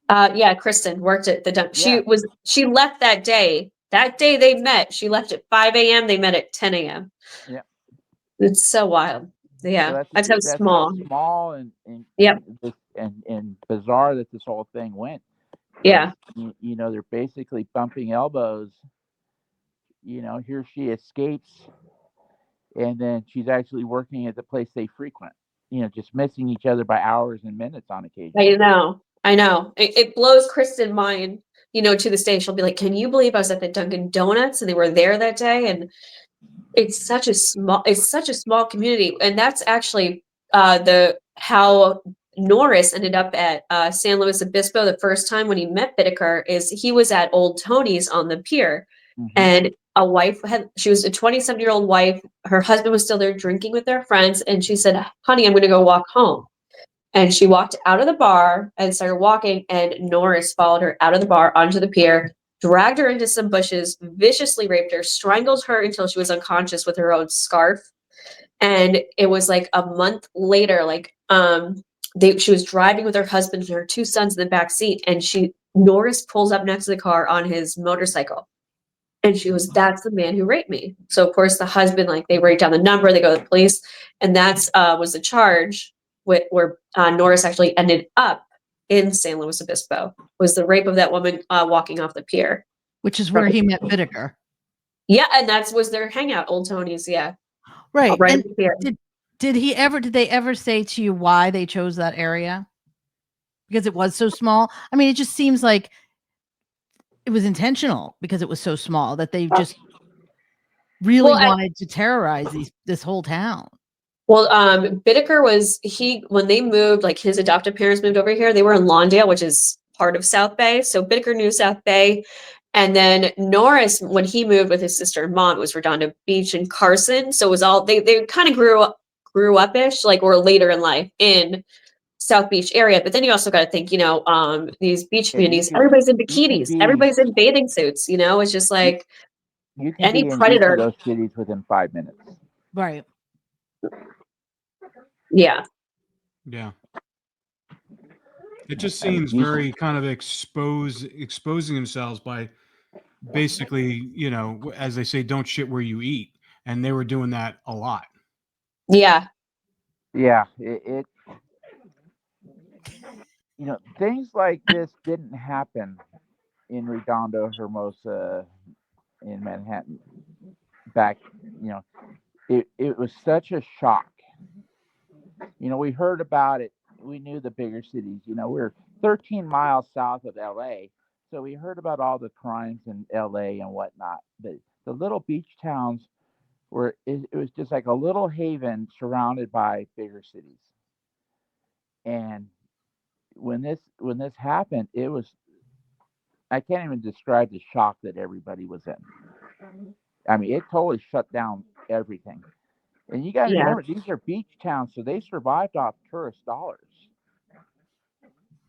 Yeah, Kristen worked at the dump. She left that day that day they met. She left at 5 a.m. They met at 10 a.m. Yeah. It's so wild. So Yeah, that's how small. small and Yep. and bizarre that this whole thing went. Yeah. You know, they're basically bumping elbows. You know, here she escapes, and then she's actually working at the place they frequent. You know, just missing each other by hours and minutes on occasion. I know. It blows Kristen mind, to this day. She'll be like, can you believe I was at the Dunkin' Donuts and they were there that day? And it's such a small community. And that's actually how Norris ended up at San Luis Obispo the first time when he met Bittaker is he was at Old Tony's on the pier. Mhm. And she was a 27-year-old wife. Her husband was still there drinking with their friends. And she said, honey, I'm going to go walk home. And she walked out of the bar and started walking, and Norris followed her out of the bar onto the pier, dragged her into some bushes, viciously raped her, strangled her until she was unconscious with her own scarf. And it was like a month later, she was driving with her husband and her two sons in the back seat, and Norris pulls up next to the car on his motorcycle. And she goes, that's the man who raped me. So of course the husband, they write down the number, they go to the police, and that's was the charge where Norris actually ended up in San Luis Obispo, was the rape of that woman walking off the pier. Which is where he met Bittaker. Yeah, and that was their hangout, Old Tony's, yeah. Right. Right And at the pier. did they ever say to you why they chose that area? Because it was so small? I mean, it just seems like it was intentional because it was so small that they just really wanted to terrorize this whole town. Well, Bittaker when they moved, his adoptive parents moved over here, they were in Lawndale, which is part of South Bay. So Bittaker knew South Bay. And then Norris, when he moved with his sister and mom, it was Redondo Beach and Carson. So it was all, they kind of grew up-ish, or later in life in South Beach area. But then you also got to think, these beach communities, everybody's in bikinis, everybody's in bathing suits, it's just like you can any be in predator. each of those cities within 5 minutes. Right. Yeah. Yeah. It just seems very kind of exposing themselves by basically, as they say, don't shit where you eat. And they were doing that a lot. Yeah. Yeah. Things like this didn't happen in Redondo, Hermosa, in Manhattan back, it was such a shock. We heard about it. We knew the bigger cities. We're 13 miles south of LA. So we heard about all the crimes in LA and whatnot. But the little beach towns it was just like a little haven surrounded by bigger cities. And when this happened, I can't even describe the shock that everybody was in. I mean, it totally shut down everything. And you got to remember, these are beach towns, so they survived off tourist dollars.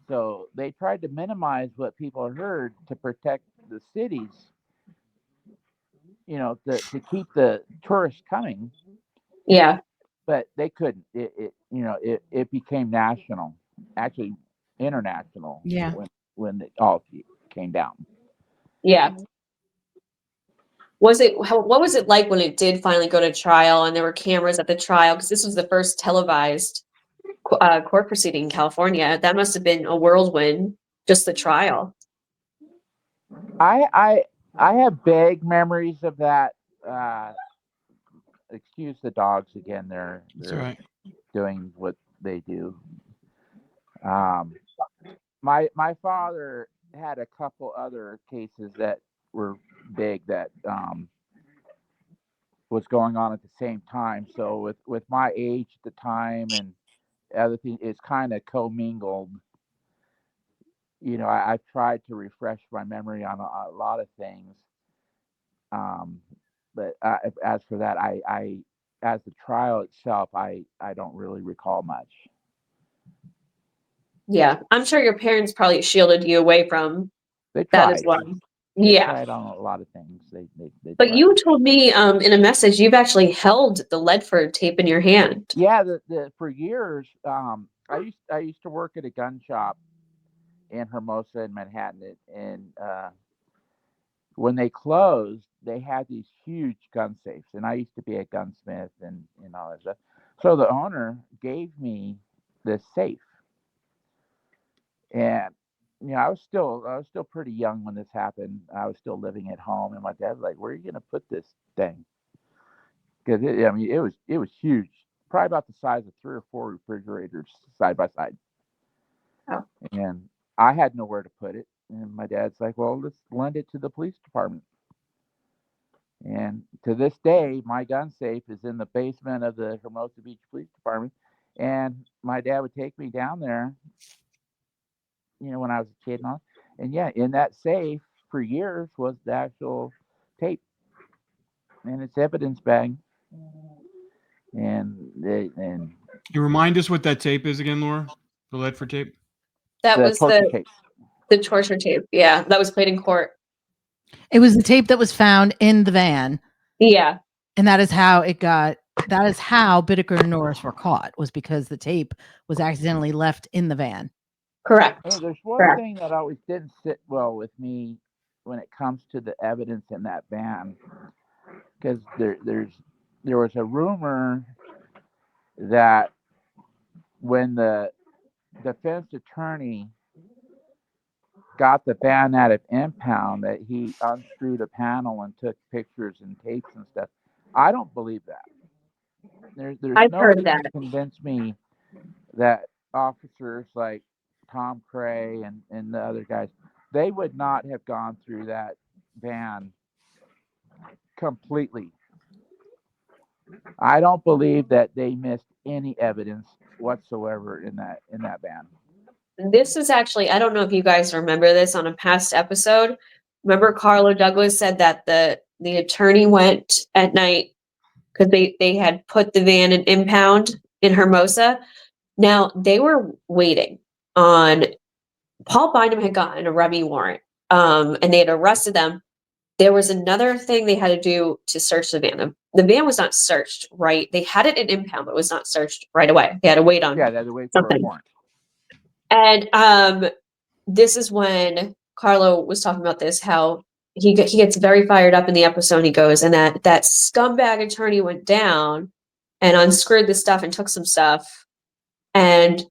So they tried to minimize what people heard to protect the cities, to keep the tourists coming. Yeah. But they couldn't. It became national, actually international. Yeah. When it all came down. Yeah. What was it like when it did finally go to trial and there were cameras at the trial? Because this was the first televised court proceeding in California. That must have been a whirlwind, just the trial. I have vague memories of that. Excuse the dogs again. They're right. doing what they do. My father had a couple other cases that were big that was going on at the same time. So with my age at the time and other things, it's kind of commingled. I've tried to refresh my memory on a lot of things. But as for that, I as the trial itself, I don't really recall much. Yeah, I'm sure your parents probably shielded you away from that as well. They tried on a lot of things. They but tried. You told me in a message you've actually held the Ledford tape in your hand. Yeah, for years, I used to work at a gun shop in Hermosa in Manhattan, and when they closed, they had these huge gun safes, and I used to be a gunsmith and all that stuff. So the owner gave me this safe, and I was still pretty young when this happened. I was still living at home, and my dad was like, "Where are you gonna put this thing?" Because it was huge, probably about the size of 3 or 4 refrigerators side by side. Oh. And I had nowhere to put it. And my dad's like, "Well, let's lend it to the police department." And to this day, my gun safe is in the basement of the Hermosa Beach Police Department. And my dad would take me down there, when I was a kid, and yeah, in that safe for years was the actual tape and its evidence bag. And You remind us what that tape is again, Laura? The Ledford tape? That was torture tape. the torture tape. Yeah, that was played in court. It was the tape that was found in the van. Yeah. And that is how Bittaker and Norris were caught, was because the tape was accidentally left in the van. Correct. There's one Correct. thing that always didn't sit well with me when it comes to the evidence in that van, because there was a rumor that when the defense attorney got the van out of impound, that he unscrewed a panel and took pictures and tapes and stuff. I don't believe that. There's I've no heard way that. to convince me that officers like Tom Cray and the other guys, they would not have gone through that van completely. I don't believe that they missed any evidence whatsoever in that van. This is actually, I don't know if you guys remember this on a past episode. Remember Carlo Douglas said that the attorney went at night because they had put the van in impound in Hermosa. Now they were waiting on Paul Bynum had gotten a Remy warrant, and they had arrested them. There was another thing they had to do to search the van. The van was not searched, right? They had it in impound, but it was not searched right away. They had to wait on they had to wait for a warrant. And this is when Carlo was talking about this, how he gets very fired up in the episode. He goes, and that scumbag attorney went down and unscrewed the stuff and took some stuff. And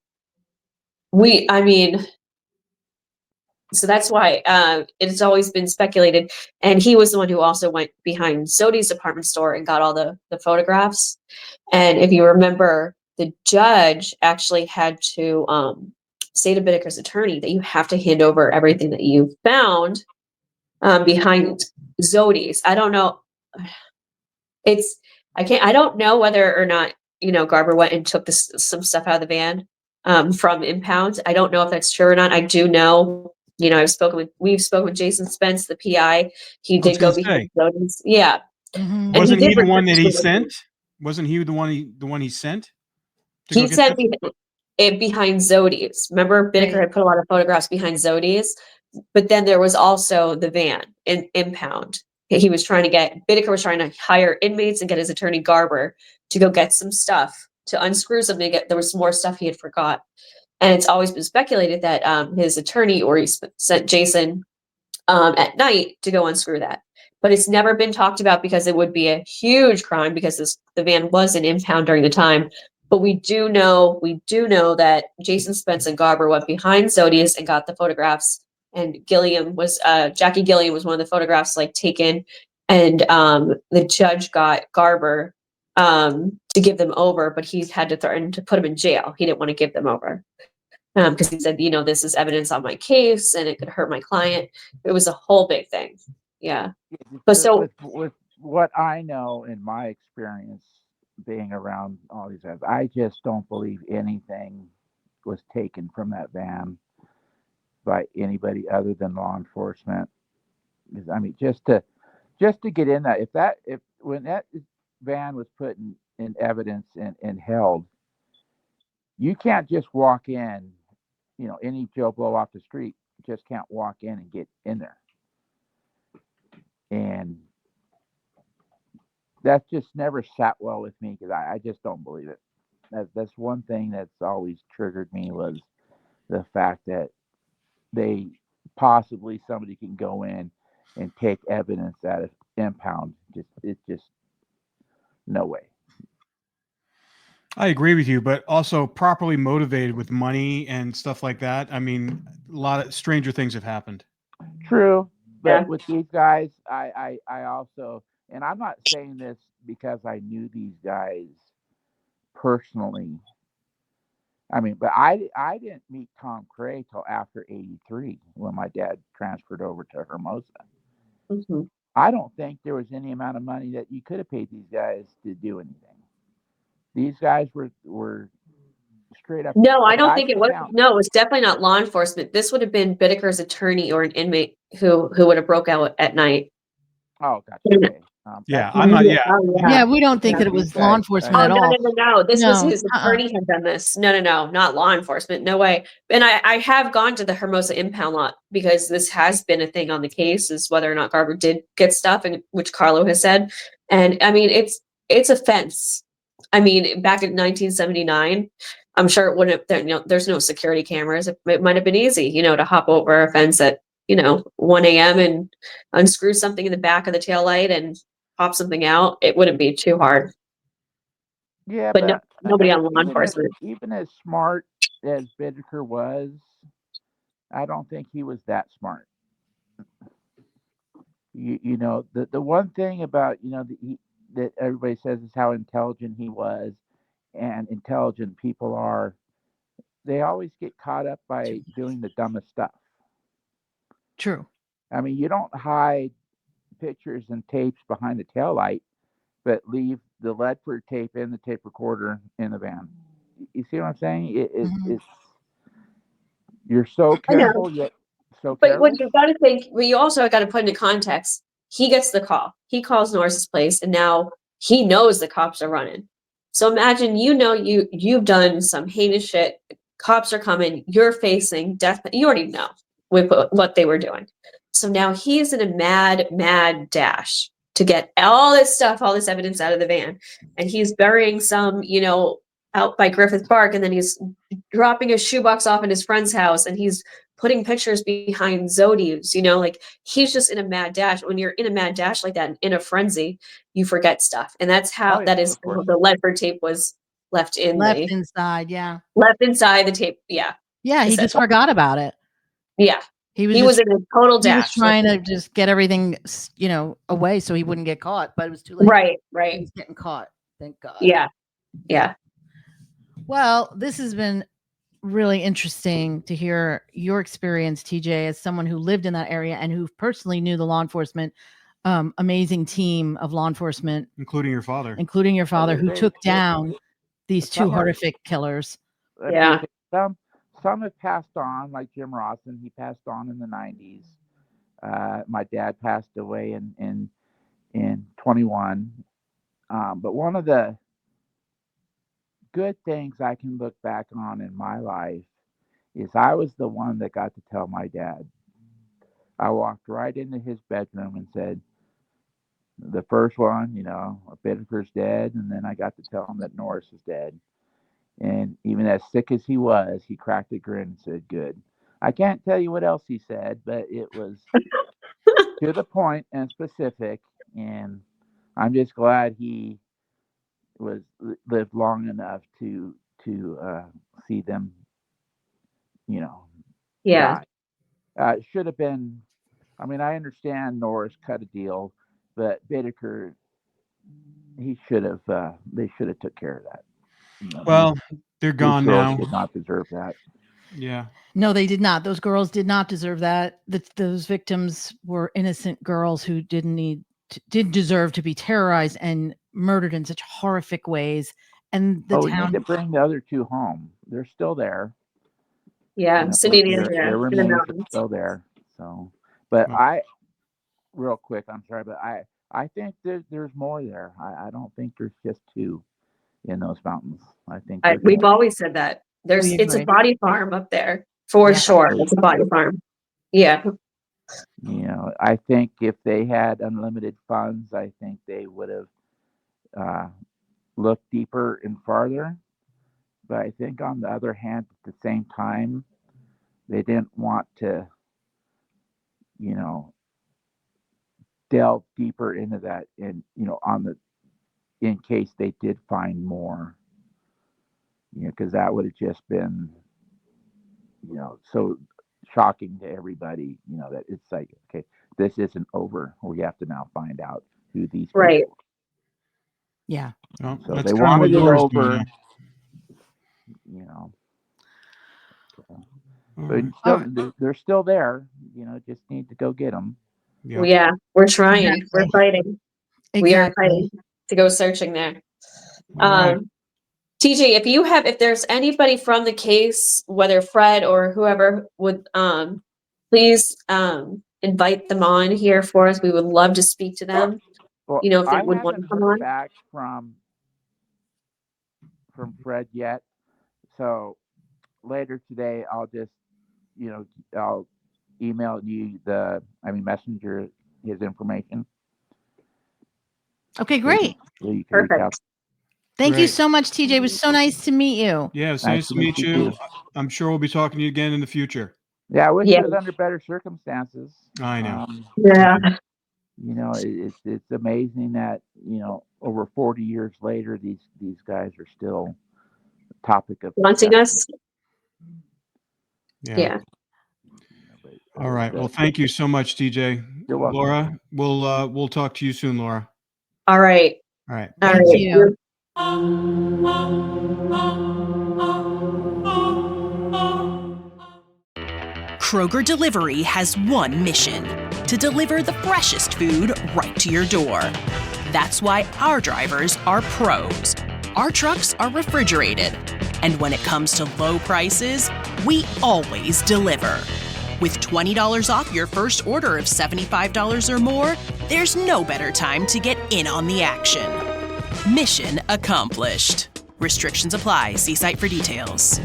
so that's why it's always been speculated. And he was the one who also went behind Zodi's department store and got all the photographs. And if you remember, the judge actually had to say to Bittaker's attorney that you have to hand over everything that you found behind Zodi's. I don't know. I don't know whether or not, Garber went and took some stuff out of the van from impound. I don't know if that's true or not. I do know, we've spoken with Jason Spence, the PI. He did go behind Zodi's. Yeah. Mm-hmm. Wasn't he the one that he sent? Wasn't he the one he sent? He sent it behind Zodi's. Remember, Bittaker had put a lot of photographs behind Zodi's, but then there was also the van in impound. Bittaker was trying to hire inmates and get his attorney Garber to go get some stuff, to unscrew something. There was some more stuff he had forgot. And it's always been speculated that his attorney or he sent Jason at night to go unscrew that. But it's never been talked about because it would be a huge crime because the van was in impound during the time. But we do know that Jason Spence and Garber went behind Zodi's and got the photographs. And Jackie Gilliam was one of the photographs taken. And the judge got Garber to give them over, but he had to threaten to put him in jail. He didn't want to give them over because he said, this is evidence on my case and it could hurt my client. It was a whole big thing. Yeah. But so with what I know in my experience being around all these guys, I just don't believe anything was taken from that van by anybody other than law enforcement. Just to get in that, when that van was put in evidence and held, you can't just walk in, any Joe Blow off the street just can't walk in and get in there. And that just never sat well with me because I just don't believe it. That's one thing that's always triggered me, was the fact that somebody can go in and take evidence out of impound. It's just no way. I agree with you, but also properly motivated with money and stuff like that. I mean, a lot of stranger things have happened. True, but Yeah. with these guys, I also, and I'm not saying this because I knew these guys personally. I mean, but I didn't meet Tom Cray till after '83 when my dad transferred over to Hermosa. hmm I don't think there was any amount of money that you could have paid these guys to do anything. These guys were straight up No, I don't guys think it from was. town. No, it was definitely not law enforcement. This would have been Bittaker's attorney or an inmate who would have broke out at night. Oh, gotcha. Yeah. Okay. Yeah, That's I'm not. not. Yeah, Oh, Yeah, yeah. we don't think Yeah. that it These was law guys, enforcement Oh, at no, all. no, no, no. This was No, his attorney had done this. No, no, no, not law enforcement. No way. And I have gone to the Hermosa impound lot because this has been a thing on the case, is whether or not Garber did get stuff, and which Carlo has said. And I mean, it's a fence. I mean, back in 1979, I'm sure it wouldn't have, there's no security cameras. It might have been easy, to hop over a fence at, 1 a.m. and unscrew something in the back of the tail light and pop something out. It wouldn't be too hard. yeah, But no, but nobody on law enforcement. even as smart as Bittaker was, I don't think he was that smart. The one thing about that everybody says is how intelligent he was, and intelligent people are. They always get caught up by doing the dumbest stuff. true. I mean, you don't hide pictures and tapes behind the taillight, but leave the Ledford tape and the tape recorder in the van. You see what I'm saying? Mhm. It's you're so I know. careful yet so But what careless. you got to think, well, you also got to put into context. He gets the call. He calls Norris's place, and now he knows the cops are running. So imagine, you've done some heinous shit. Cops are coming. You're facing death. You already know with what they were doing. So now he's in a mad, mad dash to get all this stuff, all this evidence out of the van, and he's burying some, out by Griffith Park, and then he's dropping his shoebox off in his friend's house, and he's putting pictures behind Zodi's, like he's just in a mad dash. When you're in a mad dash like that, in a frenzy, you forget stuff. And that's Oh how yeah, that is of course. the Ledford tape was left Left inside. Yeah. left inside the tape. Yeah. Yeah. He Cassette just tape. forgot about it. Yeah. He was He was in a total he was dash. trying to just get everything, away so he wouldn't get caught, but it was too late. Right. He Right. was getting caught. Thank God. Yeah. Yeah. Well, this has been really interesting to hear your experience, TJ, as someone who lived in that area and who personally knew the law enforcement, amazing team of law enforcement, including your father. who took down these two Some are- horrific killers. I Yeah. appreciate some have passed on, like Jim Rawson. He passed on in the '90s. My dad passed away in 21. But one of the good things I can look back on in my life is I was the one that got to tell my dad. I walked right into his bedroom and said, the first one, Bittaker's dead, and then I got to tell him that Norris is dead. And even as sick as he was, he cracked a grin and said, "Good." I can't tell you what else he said, but it was to the point and specific. And I'm just glad he lived long enough to see them, Yeah. die. Should have been. I mean, I understand Norris cut a deal, but Bittaker, he should have. They should have took care of that. Well, they're these gone girls now. did not deserve that. Yeah. No, they did not. Those girls did not deserve that. Those victims were innocent girls who didn't deserve to be terrorized and murdered in such horrific ways. And the We need town, to bring the other two home. They're still there. Yeah. Cindy and Their Andrea in the remains are mountains. still there. So, but Well- real quick, I'm sorry, but I think there's more there. I don't think there's just two in those mountains. I think there's We've more. always said that. It's a agree. body farm up there for Yeah. sure. It's a body farm. Yeah. I think if they had unlimited funds, I think they would have looked deeper and farther. But I think on the other hand, at the same time, they didn't want to, delve deeper into that, and in case they did find more, because that would have just been, so shocking to everybody, that it's like, okay, this isn't over. We have to now find out who these people Right. are. Yeah. Well, So that's they kinda wanted what it Laura's doing over, now. but still, they're still there. Just need to go get them. Yeah. Yeah, we're trying. Exactly. We're fighting. We are fighting to go searching there. All right. TJ, if there's anybody from the case, whether Fred or whoever would, please invite them on here for us. We would love to speak to them. Well, If they I would want to haven't come heard on. back from Fred yet. So later today, I'll just, I'll email you messenger his information. Okay, great. So you can reach out. Perfect. Thank you Great. so much, TJ. It was so nice to meet you. Yeah, it's nice to meet you. too. I'm sure we'll be talking to you again in the future. Yeah, I wish Yeah. it was under better circumstances. I know. Yeah. It's amazing that over 40 years later, these guys are still a topic of Wanting discussion. us. Yeah. All right. Well, thank you so much, TJ. You're welcome. Laura, we'll talk to you soon, Laura. All right. All right. All Thank right. you. Kroger Delivery has one mission: to deliver the freshest food right to your door. That's why our drivers are pros. Our trucks are refrigerated. And when it comes to low prices, we always deliver. With $20 off your first order of $75 or more, there's no better time to get in on the action. Mission accomplished. Restrictions apply. See site for details.